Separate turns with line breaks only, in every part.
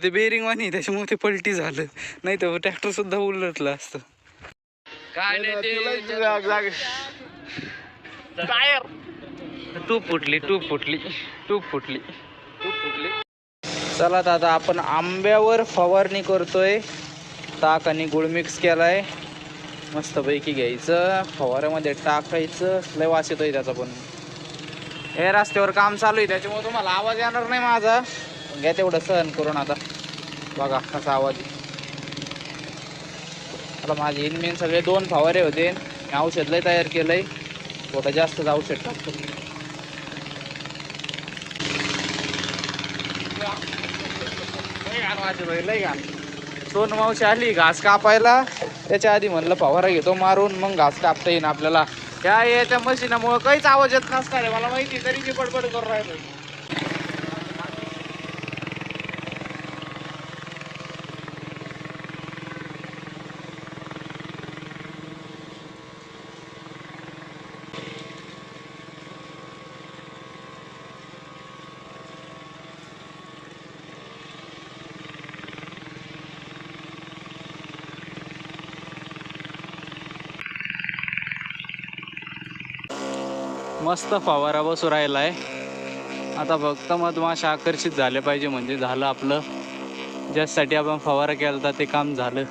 ते बेरिंग वाणी त्याच्यामुळे ते पलटी झालं, नाही तर ट्रॅक्टर सुद्धा उलटलं असतं. काय नाही टायर टूप फुटली. चला दादा, आपण आंब्यावर फवारणी करतोय. ताक आणि गुळ मिक्स केलाय, मस्तपैकी घ्यायचं, फवाऱ्यामध्ये टाकायचं. लय वास येतोय त्याचा. पण हे रस्त्यावर काम चालू आहे त्याच्यामुळे तुम्हाला आवाज येणार नाही माझा, घ्या तेवढं सहन करून. आता बघा कसा आवाज. आता माझे इनमेन सगळे 2 फवारे होते. मी औषध लय तयार केलंय, थोडं जास्तच औषध टाकतो. लय घाण. सोन मावशी आली घास कापायला, त्याच्या आधी म्हणलं फवारा घेतो मारून, मग घास कापता येईन आपल्याला. याच्या मशीनामुळे काहीच आवाज येत नसणार आहे मला माहिती, तरी मी बडबड करून राहिलो. मस्त फवारा बसू राहिलाय. आता फक्त मधमाशा आकर्षित झाले पाहिजे म्हणजे झालं आपलं. ज्यासाठी आपण फवारा केला ते काम झालं.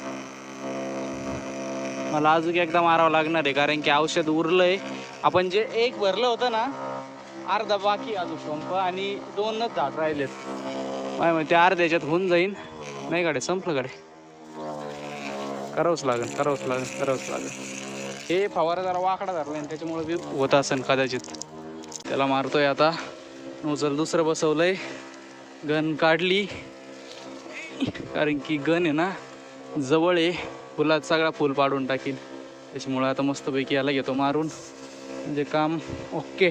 मला अजून एकदा मारावं लागणार आहे, कारण की औषध उरलंय. आपण जे 1 भरलं होतं ना, अर्धा बाकी अजून पंप, आणि 2च झाड राहिलेत. मग ते अर्ध्याच्यात होऊन जाईन. नाही गाडे संपलं गाडे, करावंच लागेल. हे फवारा जरा वाकडा धरला आणि त्याच्यामुळे होत असेल कदाचित. त्याला मारतोय आता. नोजल दुसरं बसवलंय, गन काढली, कारण की गन आहे ना जवळ आहे, फुलात सगळा फुल पाडून टाकील. त्याच्यामुळे आता मस्तपैकी याला घेतो मारून, म्हणजे काम ओके.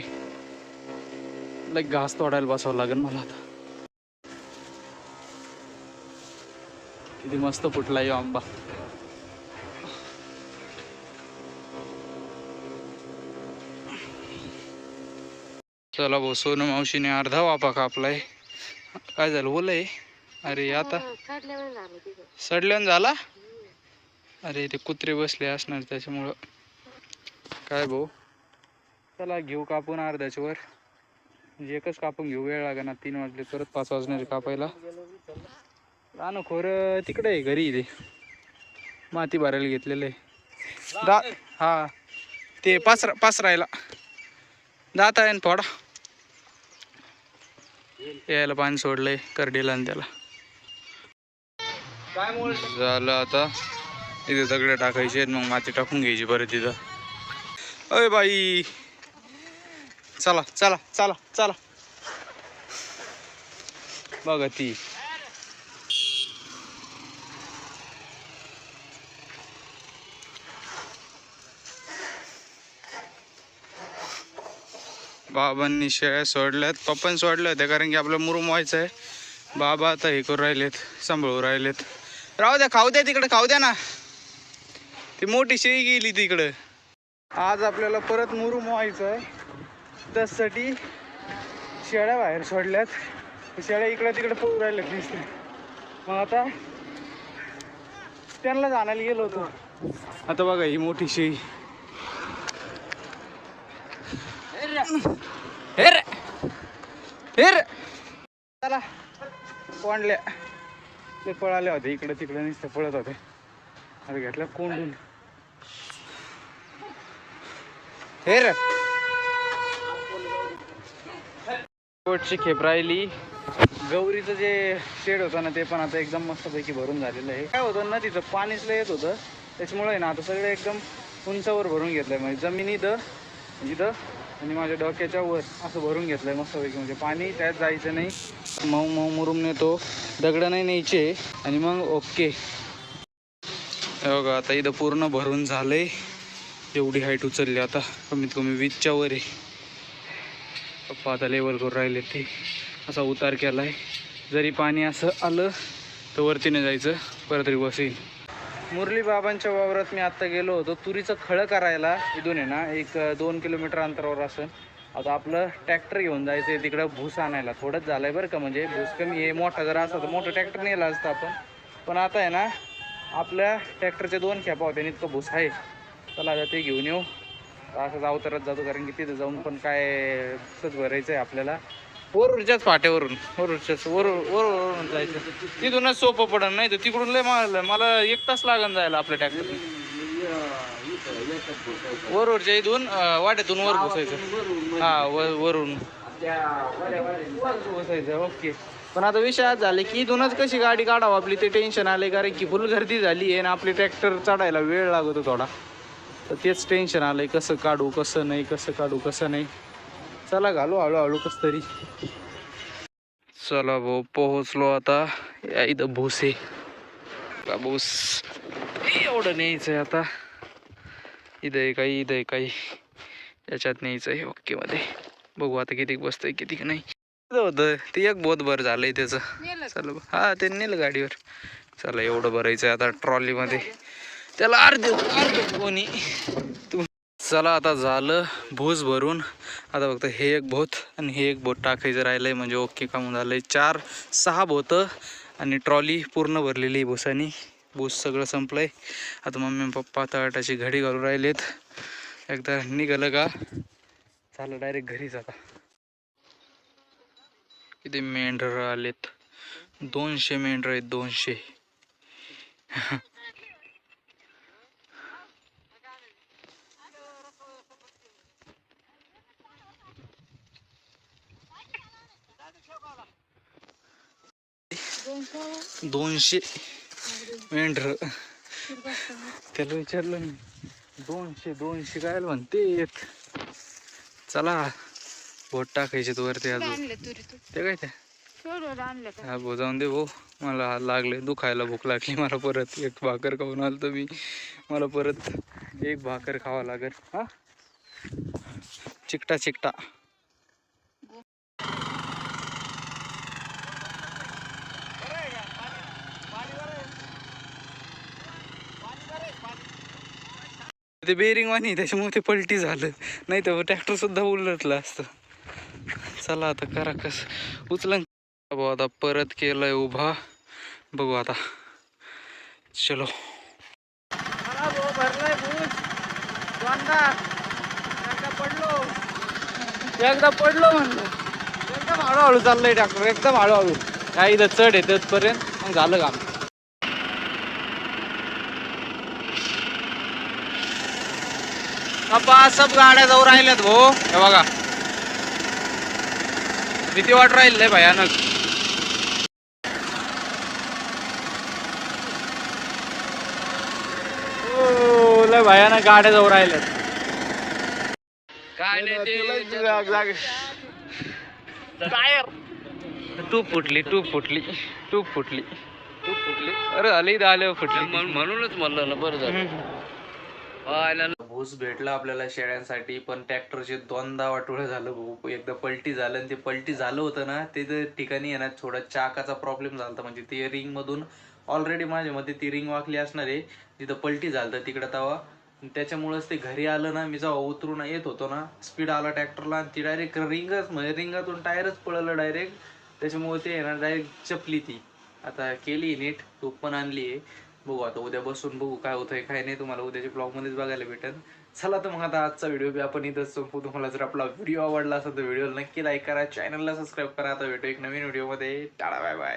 लाईक घास तोडायला बसावं लागेल मला आता. किती मस्त फुटला यो आंबा. चला भाऊ, सोनू मावशीने अर्धा वापा कापलाय. काय झालं ओलय? अरे आता सडल्यानं झाला. अरे ते कुत्रे बसले असणार त्याच्यामुळं. काय भाऊ, चला घेऊ कापून अर्ध्याच्या वर. म्हणजे एकच कापून घेऊ, वेळ लागा ना. 3 वाजले, परत 5 वाजणार कापायला. रान खोर तिकडे आहे घरी. ते माती भरायला घेतलेलं आहे. हा ते पासरायला जात आहे ना थोडा. यायला पाणी सोडलंय करडीला आणि त्याला. झालं आता. इथे दगड टाकायचे, मग माती टाकून घ्यायची परत तिथं. अय बाई, चला बघा ती. बाबांनी शेळ्या सोडल्यात, पप्पांनी सोडल्या होत्या, कारण की आपलं मुरुम व्हायचं आहे. बाबा आता हे करून राहिलेत, सांभाळून राहिलेत. राहू द्या, खाऊ द्या तिकडे, खाऊ द्या ना. ती मोठी शेळी गेली तिकडं. आज आपल्याला परत मुरुम व्हायचं आहे, त्यासाठी शेळ्या बाहेर सोडल्यात. शेळ्या इकडे तिकडे पळून राहिल्यात नुसते. मग आता त्यांना जाणायला गेलो होतो. आता बघा ही मोठी शेळी. चला कोंडल्या, ते पळाले होते इकडे तिकडे, नुसते पळत होते. आता घेतल्या कोंडून. शेवटची खेप राहिली. गौरीचं जे शेड होतं ना, ते पण आता एकदम मस्तपैकी भरून झालेलं आहे. काय होतं ना, तिचं पाणीच लय येत होतं, त्याच्यामुळे ना आता सगळं एकदम उंचावर भरून घेतलंय. म्हणजे जमिनीत इथं आणि माझ्या डोक्याच्या वर असं भरून घेतलंय मस्तपैकी. म्हणजे पाणी त्यात जायचं नाही. मऊ मऊ मुरुम नेतो, दगड नाही न्यायचे, आणि मग ओके. बघा आता इथं पूर्ण भरून झालंय. एवढी हाईट उचलली आता, कमीत कमी 20च्या वर आहे. पप्पा आता लेवल करून राहिले. ते असा उतार केलाय, जरी पाणी असं आलं तर वरतीने जायचं, परत रिवर्स येईल. मुरली बाबांच्या वावरात मी आत्ता गेलो होतो तुरीचं खळं करायला. इथून आहे ना 1-2 किलोमीटर अंतरावर असं. आता आपलं ट्रॅक्टर घेऊन जायचं आहे तिकडं भूस आणायला. थोडंच झालं आहे बरं का, म्हणजे भूस कमी आहे. मोठा जर असता तर मोठं ट्रॅक्टर नेलं असतं आपण, पण आता आहे ना आपल्या ट्रॅक्टरचे 2 खेपा होते आणि इतकं भूस आहे. चला आता ते घेऊन येऊ. असं अवतरत जातो, कारण की तिथं जाऊन पण काय भूसच भरायचं आहे आपल्याला. वरूनच्याच फाट्यावरून, वरून जायचं. तिथूनच सोपं पडत, नाही तर तिकडून लय मला 1 तास लागून जायला आपल्या ट्रॅक्टर. वरूरच्या इथून वाट्यातून वर घुसायचं. हा वरून घुसायचं. ओके. पण आता विषय आज झाले की इथूनच कशी गाडी काढावं आपली ते टेन्शन आले, कारण की फुल गर्दी झाली आहे ना आपली ट्रॅक्टर चढायला वेळ लागतो थोडा. तर तेच टेन्शन आलंय, कसं काढू कसं नाही, कसं काढू कसं नाही. चला घालू हळूहळू कस तरी. चला भाऊ पोहोचलो आता. या इथं भूस आहे का, भूस एवढं न्यायचंय आता. इथं आहे काही, इथं आहे काही, याच्यात न्यायचं आहे. ओके मध्ये बघू आता किती बसतंय किती नाही. होतं ते एक बहुत बरं झालंय त्याचं. चला हा ते नेलं गाडीवर. चला एवढं भरायचंय आता ट्रॉलीमध्ये. त्याला अर्ध कोणी तू. चला आता झालं भूस भरून. आता फक्त हे एक बोत आणि हे एक बोत टाकायचं राहिलंय, म्हणजे ओके काम झालंय. 4-6 बोतं आणि ट्रॉली पूर्ण भरलेली भुसानी. भूस सगळं संपलंय. आता मम्मी पप्पा तळाटाची घडी घालून राहिलेत. एकदा निघालं का झालं डायरेक्ट घरीच. आता किती मेंढर आलेत, 200 मेंढर आहेत, 200. 200 मेंढर. त्याला विचारलं मी 200 काय म्हणते. चला बोट टाकायचे वरती अजून. ते काय ते हा भाऊ जाऊन दे भाऊ. मला लागले दुखायला, भूक लागली मला. परत एक भाकर खाऊन आलो तर मी. मला परत एक भाकर खावा लागेल. हा चिकटा चिकटा. ते बेरिंग वाणी त्याच्यामुळे ते पलटी झालं, नाही तर ट्रॅक्टर सुद्धा उलटलं असतं. चला आता करा कस उचलन. आता परत केलंय उभा. बघू आता. चलो भरलाय भूस. एकदा पडलो म्हणलं. एकदम हळूहळू चाललंय ट्रॅक्टर, एकदम हळूहळू. काय इथं चढ येत पर्यंत मग झालं काम. सब गाड्या जाऊ राहिल्यात भाऊ. हे बघा भीती वाट राहिल भयानक. लय भयानक गाड्या जाऊ राहिल्यात. काय नाही ते टायर टूप फुटली. अरे आली आले फुटली. म्हणूनच म्हणलं ना बरं झालं. भूस भेटला आपल्याला शेळ्यांसाठी, पण ट्रॅक्टरचे 2दा वाटोळं झालं भाऊ. एकदा पलटी झालं, आणि ते पलटी झालं होतं ना ते ठिकाणी आहे ना थोडा चाकाचा प्रॉब्लेम झाला होता. म्हणजे ते रिंग मधून ऑलरेडी माझ्या मध्ये ती रिंग वाकली असणार आहे. तिथं पलटी झालं तिकडं तवा. त्याच्यामुळेच ते घरी आलं ना, मी जेव्हा उतरून येत होतो ना स्पीड आला ट्रॅक्टरला, आणि ती डायरेक्ट रिंगच म्हणजे रिंगातून टायरच पळलं डायरेक्ट. त्याच्यामुळे ते आहे ना डायरेक्ट चपली ती. आता केली नीट, तूप पण आणली आहे. बघू आता उद्या बसून बघू काय होतंय काय नाही. तुम्हाला उद्याच्या ब्लॉग मध्येच बघायला भेटेल. चला तर मग आता आजचा व्हिडिओ बी आपण इथंच संपू. तुम्हाला जर आपला व्हिडिओ आवडला असेल तर व्हिडिओला नक्की लाईक करा, चॅनलला सबस्क्राईब करा. आता भेटू एक नवीन व्हिडिओमध्ये. टाळा बाय बाय.